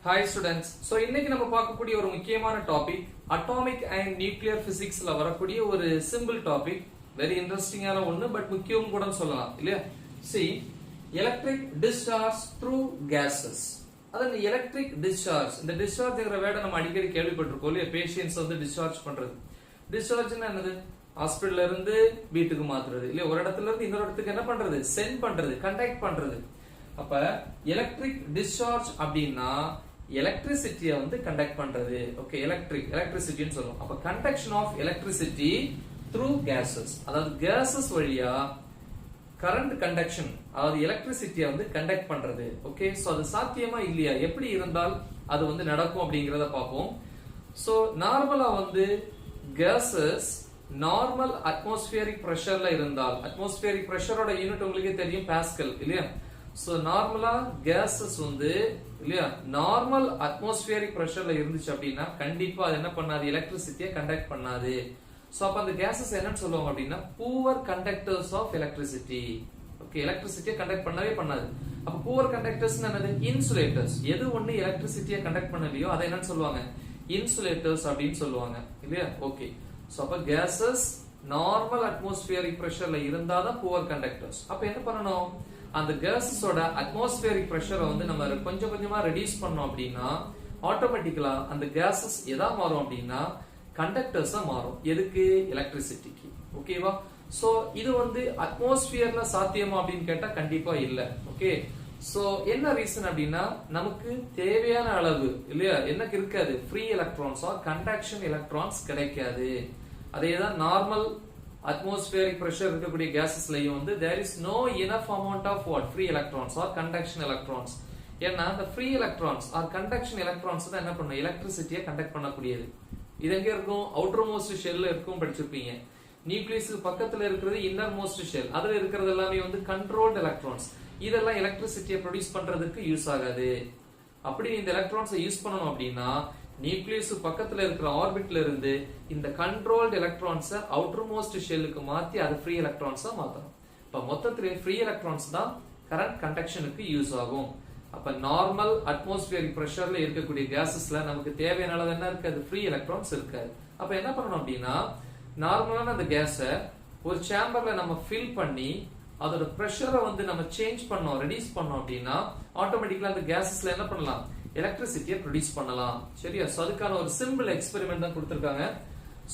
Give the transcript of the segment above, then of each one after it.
Hi students. So இன்னைக்கு நம்ம பார்க்கக்கூடிய ஒரு முக்கியமான டாபிக் அட்டாமிக் அண்ட் நியூக்ளியர் பிசிக்ஸ்ல வரக்கூடிய ஒரு சிம்பிள் டாபிக். வெரி இன்ட்ரெஸ்டிங்கான ஒன்னு, பட் முக்கியம் கூட சொல்லலாம் இல்லையா? See, electric discharge through gases. அதாவது எலக்ட்ரிக் டிஸ்சார்ஜ், இந்த டிஸ்சார்ஜ்ங்கற வேர்டை நம்ம அடிக்கடி கேள்விப்பட்டிருக்கோம் இல்லையா? பேஷண்ட்ஸ் வந்து டிஸ்சார்ஜ் பண்றது. டிஸ்சார்ஜ்னா என்னது? ஹாஸ்பிடல்ல இருந்து வீட்டுக்கு மாத்துறது இல்லையா? ஒரு இடத்துல இருந்து இன்னொரு இடத்துக்கு என்ன பண்றது? சென்ட் பண்றது, கண்டக்ட் பண்றது. அப்ப எலக்ட்ரிக் டிஸ்சார்ஜ் அப்படின்னா எலக்ட்ரிசிட்டியை வந்து கண்டக்ட் பண்றது. ஓகே, எலக்ட்ரிசிட்டின்னு சொல்லுவோம். அப்ப conduction of electricity through gases, அதாவது கேசஸ் வழியா கரண்ட் கண்டக்ஷன், அதாவது எலக்ட்ரிசிட்டியை வந்து கண்டக்ட் பண்றது. ஓகே, சோ அது சாத்தியமா இல்லையா? எப்படி இருந்தால் அது வந்து நடக்கும் அப்படிங்கறத பார்ப்போம். சோ நார்மலா வந்து கேசஸ் நார்மல் அட்மாஸ்பியரிக் பிரஷர்ல இருந்தால், அட்மாஸ்பியரிக் பிரஷரோட யூனிட் உங்களுக்கு தெரியும், பாஸ்கல் இல்லையா? சோ நார்மலா கேசஸ் வந்து இல்லையா நார்மல் அட்மாஸ்பியரிக் பிரஷர்ல இருந்துச்சு அப்படின்னா கண்டிப்பா அது என்ன பண்ணாது? எலக்ட்ரிசிட்டியை கண்டக்ட் பண்ணாது. சோ அப்ப அந்த கேசஸ் என்னன்னு சொல்லுவாங்க அப்படின்னா poor conductors of electricity. Okay, எலக்ட்ரிசிட்டியை கண்டக்ட் பண்ணவே பண்ணாது. அப்ப புவர் கண்டக்டர்ஸ் என்னது? இன்சுலேட்டர்ஸ். எது ஒண்ணு எலக்ட்ரிசிட்டியை கண்டக்ட் பண்ணலையோ அதை என்னன்னு சொல்லுவாங்க? இன்சுலேட்டர்ஸ் அப்படின்னு சொல்லுவாங்க இல்லையா? ஓகே, சோ அப்ப கேசஸ் நார்மல் அட்மாஸ்பியரிக் பிரஷர்ல இருந்தாதான் புவர் கண்டக்டர்ஸ். அப்ப என்ன பண்ணணும்? அந்த கேசஸோட அட்மாஸ்பியரிக் பிரஷரை வந்து நம்ம கொஞ்சம் கொஞ்சமா ரெடியூஸ் பண்ணோம் அப்படின்னா ஆட்டோமேட்டிக்கலா அந்த கேசஸ் எதா மாறும் அப்படின்னா கண்டக்டர்ஸா மாறும். எதுக்கு? எலக்ட்ரிசிட்டிக்கு. ஓகேவா? சோ இது வந்து அட்மாஸ்பியர்ல சாத்தியமா அப்படின்னு கேட்டா கண்டிப்பா இல்ல. ஓகே, சோ என்ன ரீசன் அப்படின்னா நமக்கு தேவையான அளவு இல்லையா எனக்கு இருக்காது, free electrons R conduction electrons கிடைக்காது. அதேதான் நார்மல் atmospheric pressure இருக்கக்கூடிய gases-லயும் வந்து there is no enough amount of what? Free electrons or conduction electrons. ஏன்னா the free electrons or conduction electrons தான் என்ன பண்ணும்? எலக்ட்ரிசிட்டியை கண்டக்ட் பண்ணக்கூடியது. இது எங்க இருக்கும்? அவுட்டர் மோஸ்ட் ஷெல்ல இருக்கும், படிச்சிருப்பீங்க. நியூக்ளியஸ்க்கு பக்கத்துல இருக்கிறது இன்னர் மோஸ்ட் ஷெல். அதுல இருக்கிறது எல்லாமே வந்து கண்ட்ரோல்ட் எலக்ட்ரான்ஸ். இதெல்லாம் எலக்ட்ரிசிட்டியை ப்ரொடியூஸ் பண்றதுக்கு யூஸ் ஆகாது. அப்படி இந்த எலக்ட்ரான்ஸை யூஸ் பண்ணணும் அப்படின்னா நியூக்ளியஸ் பக்கத்துல இருக்கிற ஆர்பிட்ல இருந்து இந்த கண்ட்ரோல்ட் எலக்ட்ரான்ஸை அவுட்டர் மோஸ்ட் ஷெல்லுக்கு மாத்தி அது ஃப்ரீ எலக்ட்ரான்ஸா மாத்தணும். இப்ப மொத்தத்திலே ஃப்ரீ எலக்ட்ரான்ஸ் தான் கரண்ட் கண்டக்ஷனுக்கு யூஸ் ஆகும். அப்ப நார்மல் அட்மாஸ்பியரிக் பிரஷர்ல இருக்கக்கூடிய கேசஸ்ல நமக்கு தேவையான அளவு என்ன இருக்காது? ஃப்ரீ எலக்ட்ரான்ஸ் இருக்காது. அப்ப என்ன பண்ணணும் அப்படின்னா நார்மலான அந்த கேஸை ஒரு சேம்பர்ல நம்ம ஃபில் பண்ணி அதோட பிரஷரை வந்து நம்ம சேஞ்ச் பண்ணோம், ரெடியூஸ் பண்ணோம் அப்படின்னா ஆட்டோமேட்டிக்கலா அந்த கேசஸ்ல என்ன பண்ணலாம்? எலக்ட்ரிசிட்டியை ப்ரொடியூஸ் பண்ணலாம். சரியா? சோ அதுக்கான ஒரு சிம்பிள் எக்ஸ்பெரிமெண்ட் தான் கொடுத்திருக்காங்க.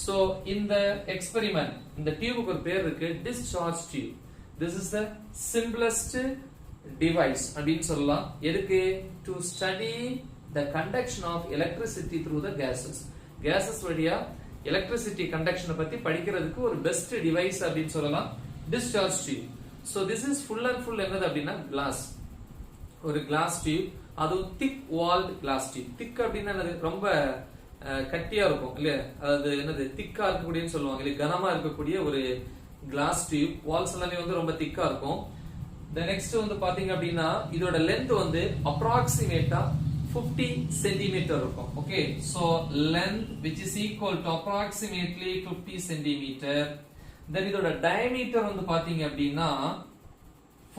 சோ இந்த எக்ஸ்பெரிமெண்ட், இந்த டியூபுக்கு ஒரு பேர் இருக்கு, discharge tube. This is the simplest device அப்படின்னு சொல்லலாம். எதுக்கு? To study the conduction of electricity through the gases. Gases வழியா எலக்ட்ரிசிட்டி கண்டக்ஷனை பத்தி படிக்கிறதுக்கு ஒரு பெஸ்ட் டிவைஸ் அப்படின்னு சொல்லலாம் discharge tube. So this is full and full என்னது அப்படின்னா கிளாஸ், ஒரு கிளாஸ் டியூப். அது thick walled glass tube. Thick அப்படின்னா ரொம்ப கட்டியா இருக்கும் இல்லையா? அதாவது என்னது? திக்கா இருக்கக்கூடியன்னு சொல்லுவாங்க இல்லையா? கனமா இருக்கக்கூடிய ஒரு கிளாஸ் டியூப். வால்ஸ் எல்லாமே வந்து ரொம்ப திக்கா இருக்கும். நெக்ஸ்ட் வந்து பாத்தீங்க அப்படின்னா இதோட லென்த் வந்து அப்ராக்சிமேட்டா 50 சென்டிமீட்டர் இருக்கும். Okay, so length which is equal to approximately 50 centimetre. Then இதோட டயமீட்டர் வந்து பாத்தீங்க அப்படின்னா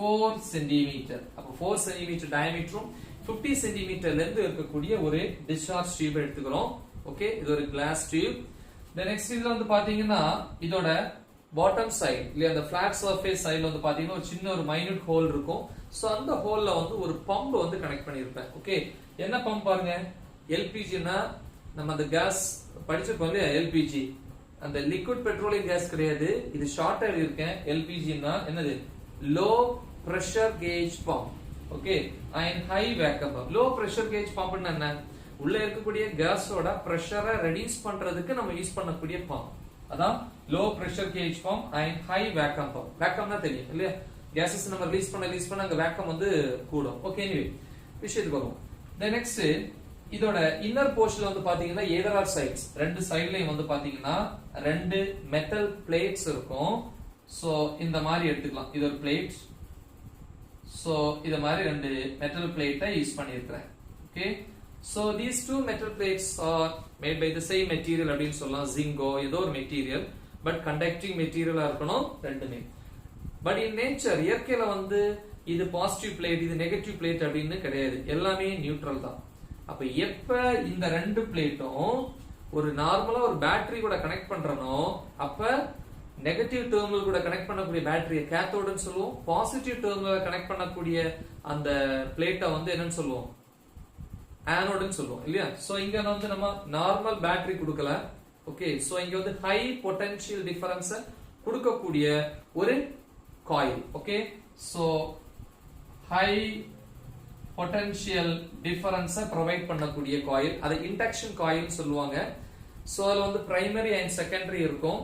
4 சென்டிமீட்டர். அப்ப 4 சென்டிமீட்டர் டயமீட்டரும் 50 சென்டிமீட்டர் லென்த் இருக்கக்கூடிய ஒரு டிஸ்சார்ஜ் டியூப் எடுத்துக்கிறோம். ஓகே, இது ஒரு கிளாஸ் டியூப். நெக்ஸ்ட் இதுல வந்து பாத்தீங்கன்னா இதோட பாட்டம் சைடு இல்லையா, அந்த பிளாட் சர்ஃபேஸ் சைடுல வந்து பாத்தீங்கன்னா ஒரு சின்ன ஒரு மைன்யூட் ஹோல் இருக்கும். சோ அந்த ஹோல்ல வந்து ஒரு பம்ப் வந்து கனெக்ட் பண்ணிருப்பேன். ஓகே, என்ன பம்ப் பாருங்க? எல்பிஜினா நம்ம அந்த கேஸ் படிச்சிருக்கோம் இல்லையா? எல்பிஜி அந்த லிக்விட் பெட்ரோலியம் கேஸ் கிடையாது. இது ஷார்ட்டா இருக்கேன். எல்பிஜினா என்னது? Low pressure gauge pump. Okay, and high vacuum pump. Low pressure gauge பம்ப்னா என்ன? உள்ள இருக்கக்கூடிய கேஸோட பிரஷரை ரெடியூஸ் பண்றதுக்கு நம்ம யூஸ் பண்ணக்கூடிய பம்ப். அதான் low pressure gauge pump and high vacuum pump. வேக்கம்னா தெரியும் இல்லையா? கேஸஸ் நம்ம ரிலீஸ் பண்ண அங்க வேக்கம் வந்து கூடும். ஓகே, எனிவே விஷயத்துக்கு வரும். நெக்ஸ்ட் இதோட இன்னர் போர்ஷன்ல வந்து பாத்தீங்கன்னா எதர் ஆர் சைட்ஸ், ரெண்டு சைடுலயும் வந்து பாத்தீங்கன்னா ரெண்டு மெட்டல் பிளேட்ஸ் இருக்கும். சோ இந்த மாதிரி எடுத்துக்கலாம். இது ஒரு பிளேட். சோ இத மாதிரி ரெண்டு மெட்டல் பிளேட்டை யூஸ் பண்ணியிருக்கிறேன். Okay, so these two metal plates are made by the same material அப்படின்னு சொல்லலாம். ஜிங்கோ ஏதோ ஒரு மெட்டீரியல், பட் கண்டக்டிங் மெட்டீரியலா இருக்கணும் ரெண்டுமே. பட் இன் நேச்சர் இயற்கையில வந்து இது பாசிட்டிவ் பிளேட் இது நெகட்டிவ் பிளேட் அப்படின்னு கிடையாது. எல்லாமே நியூட்ரல் தான். அப்ப எப்ப இந்த ரெண்டு பிளேட்டும் ஒரு நார்மலா ஒரு பேட்டரி கூட கனெக்ட் பண்றனோ அப்ப நெகட்டிவ் டெர்மினல் கூட கனெக்ட் பண்ணக்கூடிய பேட்டரியை கேத்தோடுன்னு சொல்லுவோம், பாசிட்டிவ் டெர்மினல் கனெக்ட் பண்ணக்கூடிய அந்த பிளேட்டை வந்து என்னன்னு சொல்லுவோம், ஆனோடுன்னு சொல்லுவோம் இல்லையா. சோ இங்க வந்து நம்ம நார்மல் பேட்டரி கொடுக்கல. ஓகே, சோ இங்க வந்து ஹை பொட்டன்ஷியல் டிஃபரன்ஸ் கொடுக்கக்கூடிய ஒரு coil. Okay, so high potential difference provide பண்ணக்கூடிய காயில், அதை இண்டக்ஷன் காயில் சொல்லுவாங்க. சோ அதுல வந்து பிரைமரி அண்ட் செகண்டரி இருக்கும்.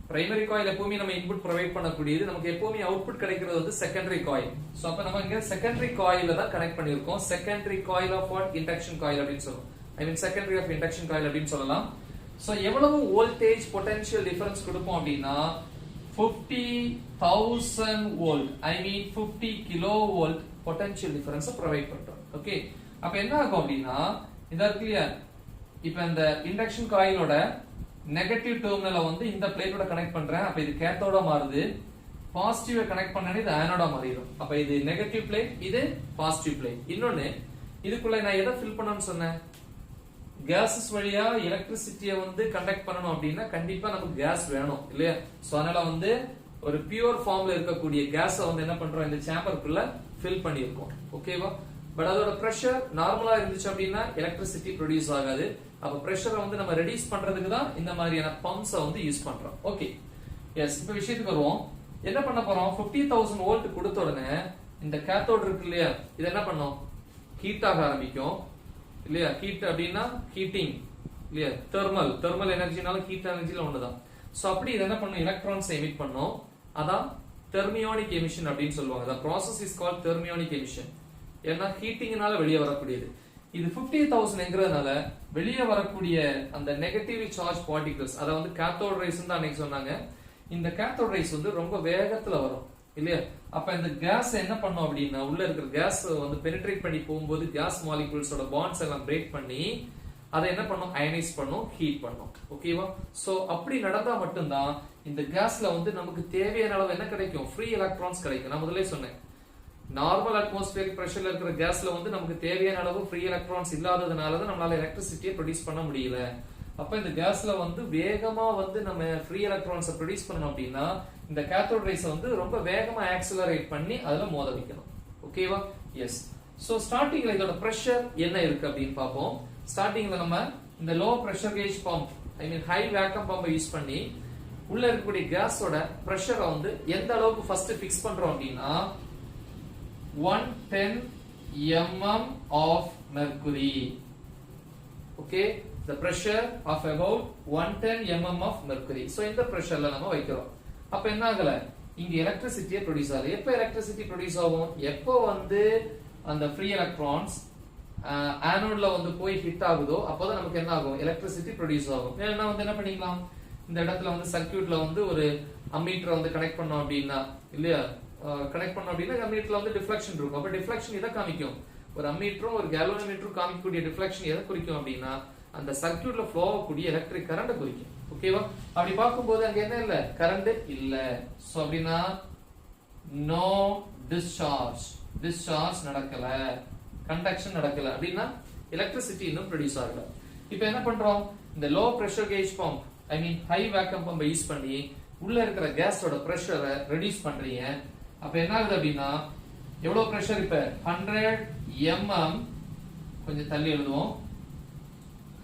பிரைமரி காயில் எப்பவுமே நம்ம இன்புட் ப்ரொவைட் பண்ணக்கூடியது, நமக்கு எப்பவுமே அவுட்புட் கிடைக்கிறது வந்து செகண்டரி காயில். சோ அப்ப நம்ம இங்க செகண்டரி காயில தான் கனெக்ட் பண்ணிருக்கோம். Secondary coil of what, induction coil அப்படின்னு சொல்லுவோம். I mean secondary of induction coil அப்படின்னு சொல்லலாம். சோ எவ்வளவு வோல்டேஜ் பொட்டன்ஷியல் டிஃபரன்ஸ் கொடுப்போம் அப்படின்னா 50,000 வோல்ட், ஐ மீன் 50 kilo volt potential difference provide பண்றோம். ஓகே, அப்ப என்ன ஆகும் அப்படின்னா இதா கிளியர். இப்ப இந்த இண்டக்ஷன் காயிலோட நெகட்டிவ் டெர்மினலை வந்து இந்த பிளேட்டோட கனெக்ட் பண்றேன். அப்ப இது கேத்தோட மாறுது. பாசிட்டிவ் கனெக்ட் பண்ணனே இது ஆனோட மாறிடும். அப்ப இது நெகட்டிவ் பிளேட், இது பாசிட்டிவ் பிளேட். இன்னொன்னு இதுக்குள்ள நான் எதை ஃபில் பண்ணணும்னு சொன்னேன், கேஸஸ் வழியா எலக்ட்ரிசிட்டியை வந்து கண்டக்ட் பண்ணணும் அப்படின்னா கண்டிப்பா நமக்கு கேஸ் வேணும் இல்லையா. சோ அதனால வந்து ஒரு பியூர் ஃபார்ம்ல இருக்கக்கூடிய கேஸை வந்து என்ன பண்றோம், இந்த சேம்பருக்குள்ள ஃபில் பண்ணியிருக்கோம். ஓகேவா. பட் அதோட பிரஷர் நார்மலா இருந்துச்சு அப்படின்னா எலக்ட்ரிசிட்டி ப்ரொடியூஸ் ஆகாது. அப்ப பிரஷரை வந்து நம்ம ரெடியூஸ் பண்றதுக்கு தான் இந்த மாதிரியான பம்ப்ஸை வந்து யூஸ் பண்றோம். Okay, yes. இப்ப விஷயத்துக்கு வருவோம். என்ன பண்ண போறோம், 50,000 வோல்ட் கொடுத்த உடனே இந்த கேத்தோட் இருக்கு இல்லையா, இது என்ன பண்ணும், ஹீட் ஆக ஆரம்பிக்கும் இல்லையா. ஹீட் அப்படின்னா ஹீட்டிங் இல்லையா, தெர்மல் எனர்ஜினாலும் ஹீட் எனர்ஜில ஒண்ணுதான். சோ அப்படி இது என்ன பண்ணும், எலக்ட்ரான்ஸ் எமிட் பண்ணும். அதான் தெர்மியோனிக் எமிஷன் அப்படின்னு சொல்லுவாங்க. the process is called thermionic emission. ஏன்னா ஹீட்டிங்னால வெளியே வரக்கூடியது. இது 50,000ங்கிறதுனால வெளியே வரக்கூடிய அந்த நெகட்டிவ் சார்ஜ் பார்ட்டிகிள்ஸ், அத வந்து கேத்தோட் ரேஸ் தான் அன்னைக்கு சொன்னாங்க. இந்த கேத்தோட் ரேஸ் வந்து ரொம்ப வேகத்துல வரும் இல்லையா. அப்ப இந்த கேஸ் என்ன பண்ணும் அப்படின்னா உள்ள இருக்கிற கேஸ் வந்து பெனிட்ரேட் பண்ணி போகும்போது கேஸ் மாலிகூல்ஸோட பாண்ட்ஸ் எல்லாம் பிரேக் பண்ணி அதை என்ன பண்ணும், அயனைஸ் பண்ணும், ஹீட் பண்ணும். ஓகேவா. சோ அப்படி நடந்தா மட்டும்தான் இந்த கேஸ்ல வந்து நமக்கு தேவையான அளவு என்ன கிடைக்கும், ஃப்ரீ எலக்ட்ரான்ஸ் கிடைக்கும். நான் முதல்ல சொன்னேன், நார்மல் அட்மாஸ்பியரிக் பிரஷர்ல இருக்கிற கேஸ்ல வந்து நமக்கு தேவையான அளவு ஃப்ரீ எலக்ட்ரான்ஸ் இல்லாததுனால தான் நம்மளால எலக்ட்ரிசிட்டியை ப்ரொடியூஸ் பண்ண முடியல. அப்ப இந்த கேஸ்ல வந்து வேகமா வந்து நம்ம ஃப்ரீ எலக்ட்ரான்ஸை ப்ரொடியூஸ் பண்ணணும் அப்படின்னா இந்த கேத்தோட் ரேஸை வந்து ரொம்ப வேகமா ஆக்சிலரேட் பண்ணி அதுல மோத வைக்கணும். ஓகேவா. எஸ். சோ ஸ்டார்டிங்ல இதோட பிரஷர் என்ன இருக்கு அப்படின்னு பார்ப்போம். ஸ்டார்டிங்ல நம்ம இந்த லோ பிரஷர் கேஜ் பம்ப், ஐ மீன் ஹை வேக்கம் பம்பை யூஸ் பண்ணி உள்ள இருக்கக்கூடிய கேஸோட பிரஷரை வந்து எந்த அளவுக்கு ஃபர்ஸ்ட் ஃபிக்ஸ் பண்றோம் அப்படின்னா 110 mm of mercury. Okay, the pressure of about 110 mm of mercury. So இந்த பிரஷர்ல நம்ம வைக்கிறோம். அப்ப என்ன ஆகல, இங்க எலக்ட்ரிசிட்டியை ப்ரொடியூஸ் ஆகுது. எப்ப எலக்ட்ரிசிட்டி ப்ரொடியூஸ் ஆகும், எப்போ வந்து அந்த ஃப்ரீ எலக்ட்ரான்ஸ் ஆனோட்ல வந்து போய் ஹிட் ஆகுதோ அப்பதான் நமக்கு என்ன ஆகும், எலக்ட்ரிசிட்டி ப்ரொடியூஸ் ஆகும். ஏன்னா வந்து என்ன பண்ணிக்கலாம், இந்த இடத்துல வந்து சர்க்யூட்ல வந்து ஒரு அம்மீட்டரை வந்து கனெக்ட் பண்ணோம் அப்படின்னா இல்லையா, கனெக்ட் பண்ணோம் அப்படின்னா அம்மீட்டர்ல வந்து டிஃப்ளெக்ஷன் இருக்கும். அப்ப டிஃப்ளெக்ஷன் எதை காமிக்கும், ஒரு அம்மீட்டரும் ஒரு கேல்வனோமீட்டரும் காமிக்கக்கூடிய டிஃப்ளெக்ஷன் எதை குறிக்கும் அப்படின்னா அந்த சர்க்யூட்ல ஃப்ளோ ஆகக்கூடிய எலக்ட்ரிக் கரண்ட் குறிக்கும். ஓகேவா. அப்படி பார்க்கும்போது அங்க என்ன இல்ல, கரண்ட் இல்ல. சோ அப்படின்னா நோ டிஸ்சார்ஜ் நடக்கல, கண்டக்ஷன் நடக்கல அப்படின்னா எலக்ட்ரிசிட்டி இன்னும் ப்ரொடியூஸ் ஆகல. இப்போ என்ன பண்றோம், இந்த லோ பிரஷர் கேஜ் பம்ப், ஐ மீன் ஹை வேக்கம் பம்பை யூஸ் பண்ணி உள்ள இருக்கிற கேஸோட பிரஷரை ரெடியூஸ் பண்றீங்க. அப்ப என்ன ஆகுது அப்படின்னா எவ்வளவு பிரஷர், இப்ப 100 mm, கொஞ்சம் தள்ளி எழுதுவோம்,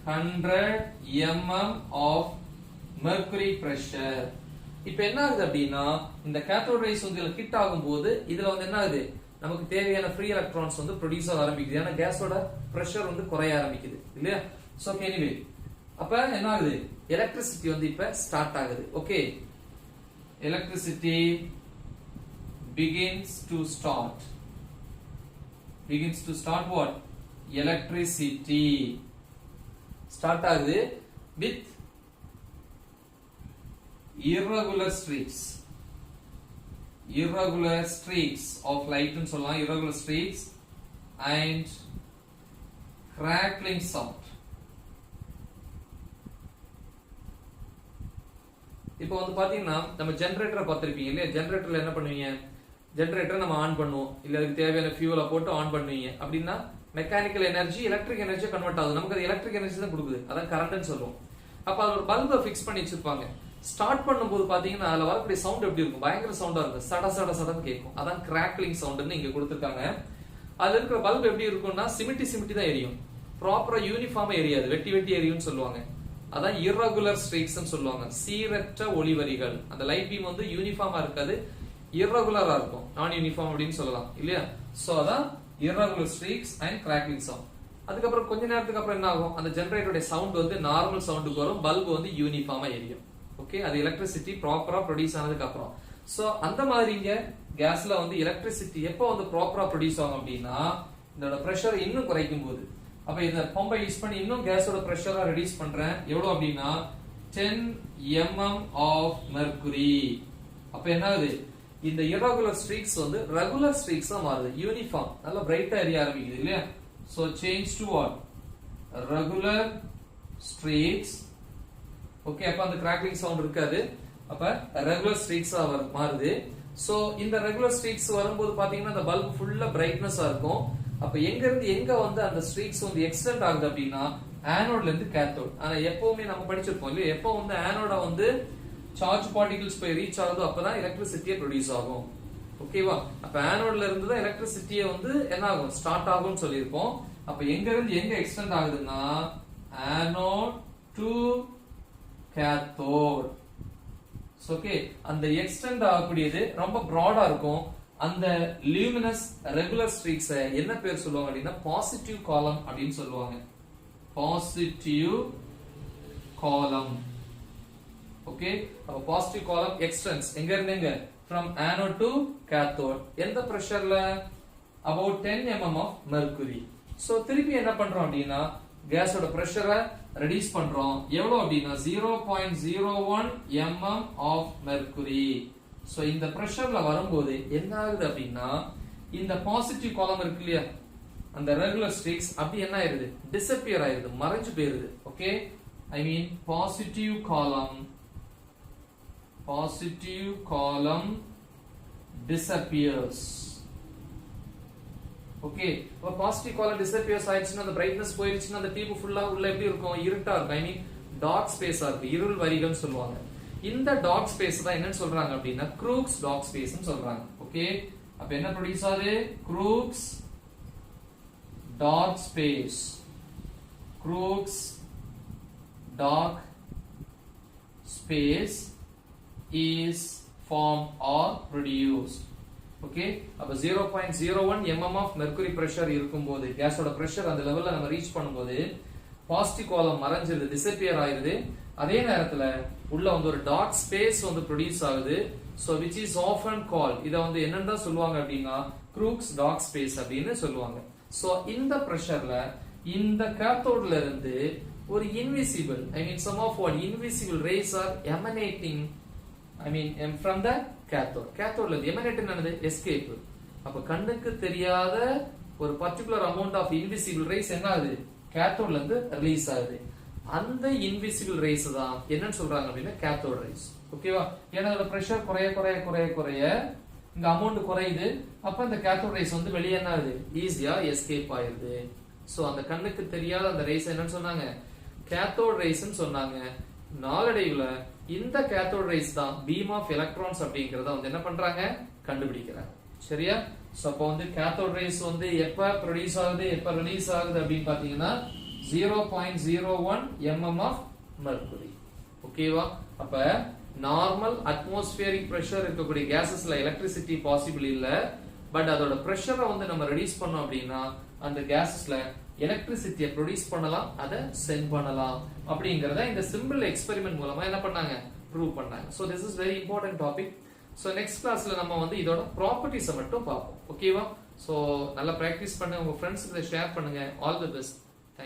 100 mm of mercury pressure. இப்ப என்ன ஆகுது அப்படின்னா இந்த கேத்தோட் ரேஸ் வந்து ஹிட் ஆகும்போது இதுல வந்து என்ன ஆகுது, நமக்கு தேவையான ஃப்ரீ எலக்ட்ரான்ஸ் வந்து ப்ரொடியூஸ் ஆக ஆரம்பிக்குது. ஏன்னா கேஸோட பிரஷர் வந்து குறைய ஆரம்பிக்குது இல்லையா. சோ எனிவே அப்ப என்ன ஆகுது, எலக்ட்ரிசிட்டி வந்து இப்ப ஸ்டார்ட் ஆகுது. Okay, electricity begins to start what, electricity start ஆகுது with irregular streaks of light ன்னு சொல்லலாம், irregular streaks and crackling sound. இப்போ வந்து பாத்தீங்கன்னா நம்ம ஜெனரேட்டரை பார்த்திருப்பீங்க இல்லையா. ஜெனரேட்டர்ல என்ன பண்ணுவீங்க, ஜெனரேட்டரை நம்ம ஆன் பண்ணுவோம், இல்ல அதுக்கு தேவையான ஃபியூலை போட்டு ஆன் பண்ணுவீங்க. அப்படின்னா mechanical energy electric energy convert ஆகுது. நமக்கு அது எலக்ட்ரிக் எனர்ஜி தான் கொடுக்குது, அதான் கரண்ட்னு சொல்லுவோம். அப்ப அது ஒரு பல்பை ஃபிக்ஸ் பண்ணி வச்சிருப்பாங்க. ஸ்டார்ட் பண்ணும்போது பாத்தீங்கன்னா அதுல வரக்கூடிய சவுண்ட் எப்படி இருக்கும், பயங்கர சவுண்டா இருக்கும், சட சட சடன்னு கேட்கும். அதான் கிராக்லிங் சவுண்ட்னு இங்க கொடுத்துருக்காங்க. அதுல இருக்கிற பல்ப் எப்படி இருக்கும்னா சிமிட்டி சிமிட்டி தான் எரியும், ப்ராப்பரா யூனிஃபார்மா எரியாது, வெட்டி வெட்டி எரியும்னு சொல்லுவாங்க. அதான் irregular streaks ன்னு சொல்லுவாங்க, சீரற்ற ஒளிவரிகள். அந்த லைட் பீம் வந்து யூனிஃபார்மா இருக்காது, irregular-ஆ இருக்கும், நான் யூனிஃபார்ம் அப்படின்னு சொல்லலாம் இல்லையா. சோ அதான் irregular streaks and crackling sound. அதுக்கப்புறம் கொஞ்ச நேரத்துக்கு அப்புறம் என்ன ஆகும், அந்த ஜெனரேட்டரோட சவுண்ட் வந்து நார்மல் சவுண்டுக்கு வரும், பல்ப் வந்து யூனிஃபார்மா எரியும். ஓகே, அது எலக்ட்ரிசிட்டி ப்ராப்பரா ப்ரொடியூஸ் ஆனதுக்கு அப்புறம். சோ அந்த மாதிரிங்க கேஸ்ல வந்து எலக்ட்ரிசிட்டி எப்போ வந்து ப்ராப்பரா ப்ரொடியூஸ் ஆகும் அப்படின்னா இதோட பிரஷர் இன்னும் குறைக்கும் போது. அப்ப இந்த பம்பை யூஸ் பண்ணி இன்னும் கேஸோட பிரஷரை ரெடியூஸ் பண்றேன். எவ்வளவு அப்படின்னா 10 mm ஆஃப் மெர்க்குரி. அப்ப என்ன ஆகுது, இந்த irregular streaks வந்து ரெகுலர் ஸ்ட்ரீக்ஸா மாறுது, யூனிஃபார்ம் நல்ல பிரைட்டா எரிய ஆரம்பிக்குது இல்லையா. So change to what, regular streaks. Okay, அப்ப அந்த கிராக்லிங் சவுண்ட் இருக்காது, அப்ப ரெகுலர் ஸ்ட்ரீக்ஸா மாறுது. சோ இந்த ரெகுலர் ஸ்ட்ரீக்ஸ் வரும்போது பாத்தீங்கன்னா அந்த பல்ப் ஃபுல்லா பிரைட்னஸா இருக்கும். அப்ப எங்க இருந்து எங்க வந்து அந்த ஸ்ட்ரீக்ஸ் வந்து எக்ஸ்டெண்ட் ஆகுது அப்படின்னா ஆனோட்ல இருந்து கேத்தோட். ஆனா எப்பவுமே நம்ம படிச்சிருப்போம் இல்லையா, எப்போ வந்து ஆனோட வந்து சார்ஜ் பார்ட்டிகிள்ஸ் போய் ரீச் ஆகுதோ அப்பதான் எலக்ட்ரிசிட்டியே ப்ரொடியூஸ் ஆகும். ஓகேவா, அப்ப ஆனோட்ல இருந்து தான் எலக்ட்ரிசிட்டியே வந்து என்ன ஆகும், ஸ்டார்ட் ஆகும்னு சொல்லியிருப்போம். அப்ப எங்க இருந்து எங்க எக்ஸ்டெண்ட் ஆகுதுன்னா ஆனோட் டு கேத்தோட். ஓகே, அந்த எக்ஸ்டெண்ட் ஆகக்கூடியது ரொம்ப பிராடா இருக்கும். அந்த லியூமினஸ் ரெகுலர் ஸ்ட்ரீக்ஸ் என்ன பேர் சொல்லுவாங்க அப்படின்னா பாசிட்டிவ் காலம் அப்படின்னு சொல்லுவாங்க, பாசிட்டிவ் காலம். ஓகே, அப்ப பாசிட்டிவ் காலம் எக்ஸ்டெண்ட்ஸ் எங்க இருந்தீங்க, from anode to cathode. எந்த பிரஷர்ல, about 10 mm of mercury. So திருப்பி என்ன பண்றோம் அப்படின்னா கேஸோட பிரஷரை ரெடியூஸ் பண்றோம். எவ்வளவு அப்படின்னா 0.01 mm of mercury. சோ இந்த பிரஷர்ல வரும்போது என்ன ஆகுது அப்படின்னா இந்த பாசிட்டிவ் காலம் இருக்கு இல்லையா, அந்த ரெகுலர் ஸ்ட்ரீக்ஸ் அப்படி என்ன ஆயிருது, டிஸப்பியர் ஆயிருது, மறைஞ்சு போயிருது. ஓகே, ஐ மீன் பாசிட்டிவ் காலம் disappears. ஓகே, அப்ப பாசிட்டிவ் காலம் டிஸப்பியர்ஸ் ஆயிடுச்சுன்னா அந்த பிரைட்னஸ் போயிடுச்சுன்னா அந்த டியூப் ஃபுல்லா உள்ள எப்படி இருக்கும், இருட்டா இருக்கும், ஐ மீன் டார்க் ஸ்பேஸா இருக்கு, இருள் வரிகள் சொல்லுவாங்க. இந்த டார்க் ஸ்பேஸ் தான் என்னன்னு சொல்றாங்க அப்படின்னா க்ரூக்ஸ் டார்க் ஸ்பேஸ் சொல்றாங்க. ஓகே, அப்ப என்ன ப்ரொடியூஸ் ஆகுது, Crookes dark space, Crookes dark space is formed or produced. Okay, அப்ப 0.01 mm of mercury pressure இருக்கும்போது கேஸோட பிரஷர் அந்த லெவல்ல நம்ம ரீச் பண்ணும்போது பாசிட்டிவ் காலம் மறைஞ்சிருது, டிஸப்பியர் ஆயிருது. அதே நேரத்துல உள்ள வந்து ஒரு டார்க் ஸ்பேஸ் வந்து ப்ரொடியூஸ் ஆகுது. So which is often called, இத வந்து என்னன்னு சொல்லுவாங்க அப்படின்னா க்ரூக்ஸ் டார்க் ஸ்பேஸ் அப்படின்னு சொல்லுவாங்க. சோ இந்த பிரஷர்ல இந்த கேத்தோட்ல இருந்து ஒரு invisible, I mean some of what invisible rays are emanating, I mean from the cathode. cathode ல emanate என்னது, escape. அப்ப கண்ணுக்கு தெரியாத ஒரு particular amount of invisible rays என்ன ஆகுது, கேத்தோட்ல இருந்து ரிலீஸ் ஆகுது. அந்த இன்விசிபிள் ரேஸ் தான் என்னன்னு சொல்றாங்க அப்படின்னா கேத்தோட் ரேஸ். ஓகேவா, ஏன்னா அதோட பிரஷர் குறைய குறைய குறைய குறைய இங்க அமௌண்ட் குறையுது. அப்ப இந்த கேத்தோட் ரேஸ் வந்து வெளியே என்ன ஆகுது, ஈஸியா எஸ்கேப் ஆயிருது. சோ அந்த கண்ணுக்கு தெரியாத அந்த ரேஸ் என்னன்னு சொன்னாங்க, கேத்தோட் ரேஸ்ன்னு சொன்னாங்க. நாளடைவுல இந்த கேத்தோட் ரேஸ் தான் பீம் ஆஃப் எலக்ட்ரான்ஸ் அப்படிங்கறத வந்து என்ன பண்றாங்க, கண்டுபிடிக்கிறாங்க. சரியா, சோ அப்ப வந்து கேத்தோட் ரேஸ் வந்து எப்ப ப்ரொடியூஸ் ஆகுது எப்ப ரிலீஸ் ஆகுது அப்படின்னு பாத்தீங்கன்னா 0.01 mm of mercury. ஓகேவா, அப்ப நார்மல் அட்மாஸ்பியரிக் பிரஷர் இருக்கக்கூடிய கேசஸ்ல எலக்ட்ரிசிட்டி பாசிபிள் இல்ல. பட் அதோட பிரஷரை வந்து நம்ம ரெடியூஸ் பண்ணோம் அப்படின்னா அந்த கேசஸ்ல எலக்ட்ரிசிட்டியை ப்ரொடியூஸ் பண்ணலாம், அதை சென்ட் பண்ணலாம் அப்படிங்கறத இந்த சிம்பிள் எக்ஸ்பெரிமெண்ட் மூலமா என்ன பண்ணாங்க, ப்ரூவ் பண்ணாங்க. So this is very important topic. So next கிளாஸ்ல நம்ம வந்து இதோட ப்ராப்பர்ட்டிஸை மட்டும் பார்ப்போம். ஓகேவா, சோ நல்லா பிராக்டிஸ் பண்ணு, உங்க ஃப்ரெண்ட்ஸ்க்கு ஷேர் பண்ணுங்க. All the best.